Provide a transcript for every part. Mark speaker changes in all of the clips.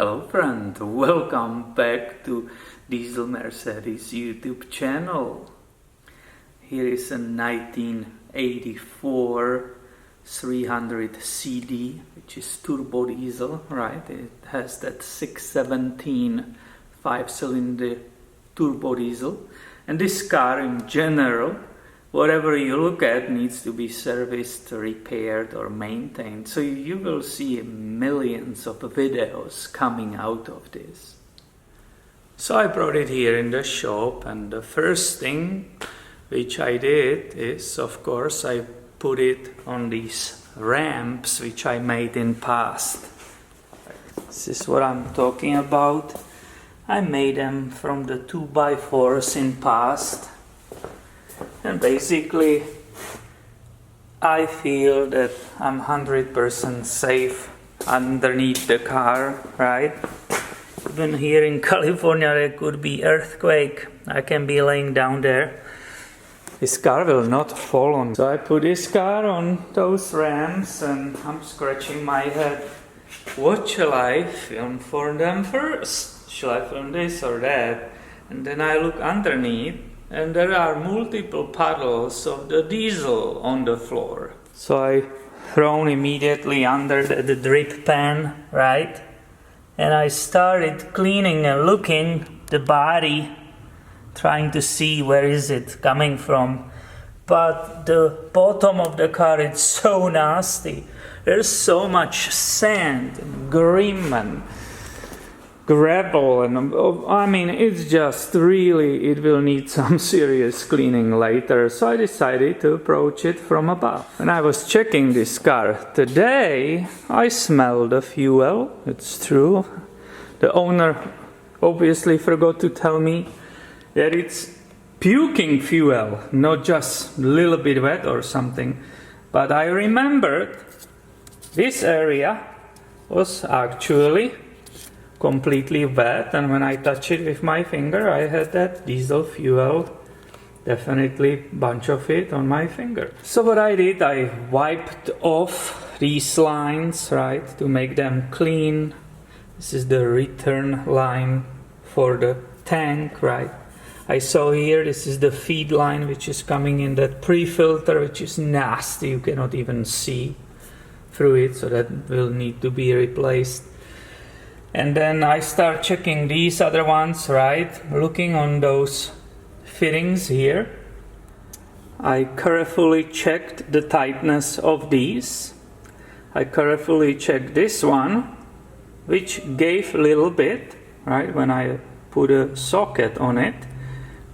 Speaker 1: Hello friend, welcome back to Diesel Mercedes YouTube channel. Here is a 1984 300 CD, which is turbo diesel, right? It has that 617 5-cylinder turbo diesel. And this car in general, whatever you look at, needs to be serviced, repaired or maintained. So you will see millions of videos coming out of this. So I brought it here in the shop, and the first thing which I did is, of course, I put it on these ramps which I made in past. This is what I'm talking about. I made them from the 2x4s in past. And basically, I feel that I'm 100% safe underneath the car, right? Even here in California, there could be earthquake. I can be laying down there. This car will not fall on. So I put this car on those ramps and I'm scratching my head. What shall I film for them first? Shall I film this or that? And then I look underneath, and there are multiple puddles of the diesel on the floor. So I thrown immediately under the drip pan, right? And I started cleaning and looking the body, trying to see where is it coming from. But the bottom of the car is so nasty. There's so much sand and grime and gravel, and I mean, it's just really, it will need some serious cleaning later. So I decided to approach it from above. When I was checking this car today, I smelled the fuel. It's true. The owner obviously forgot to tell me that it's puking fuel, not just a little bit wet or something. But I remembered this area was actually completely wet, and when I touch it with my finger, I had that diesel fuel, definitely bunch of it on my finger. So what I did, I wiped off these lines, right, to make them clean. This is the return line for the tank, right? I saw here, this is the feed line which is coming in, that pre-filter which is nasty, you cannot even see through it, so that will need to be replaced. And then I start checking these other ones, right? Looking on those fittings here. I carefully checked the tightness of these. I carefully checked this one, which gave a little bit, right, when I put a socket on it.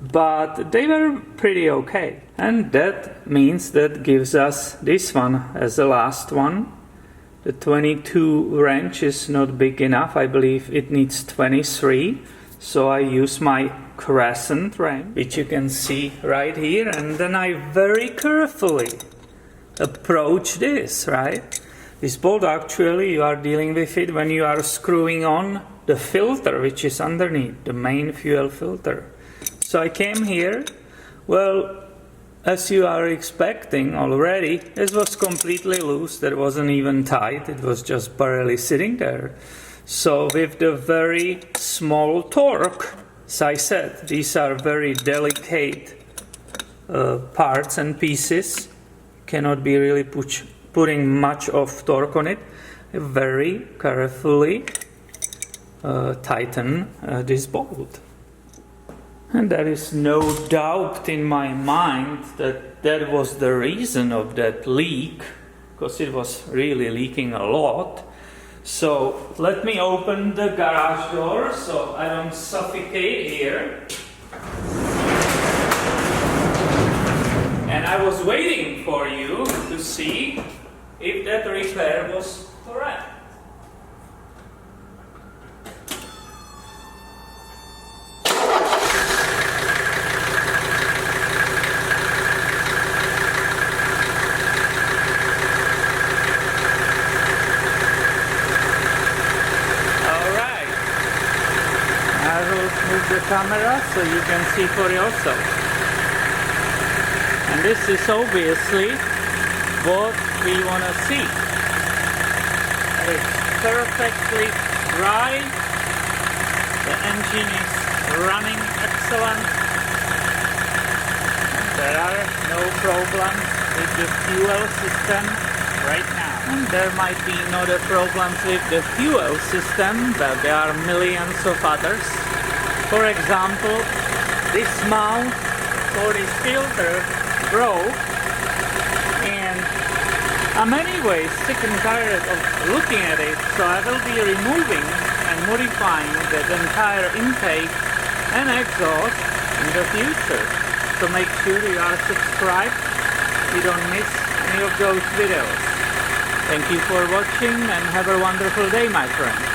Speaker 1: But they were pretty okay. And that means that gives us this one as the last one. The 22 wrench is not big enough. I believe it needs 23. So I use my crescent wrench, which you can see right here. And then I very carefully approach this, right? This bolt, actually, you are dealing with it when you are screwing on the filter, which is underneath, the main fuel filter. So I came here. Well, as you are expecting already, this was completely loose. That wasn't even tight. It was just barely sitting there. So with the very small torque, as I said, these are very delicate parts and pieces. Cannot be really putting much of torque on it. Very carefully tighten this bolt. And there is no doubt in my mind that that was the reason of that leak, because it was really leaking a lot. So let me open the garage door so I don't suffocate here. And I was waiting for you to see if that repair was correct. Move the camera so you can see for yourself. And this is obviously what we want to see. It's perfectly dry engine is running excellent. There are no problems with the fuel system right now. And there might be no other problems with the fuel system, but there are millions of others. For example, this mount for this filter broke, and I'm anyways sick and tired of looking at it, so I will be removing and modifying the entire intake and exhaust in the future. So make sure you are subscribed so you don't miss any of those videos. Thank you for watching and have a wonderful day, my friends.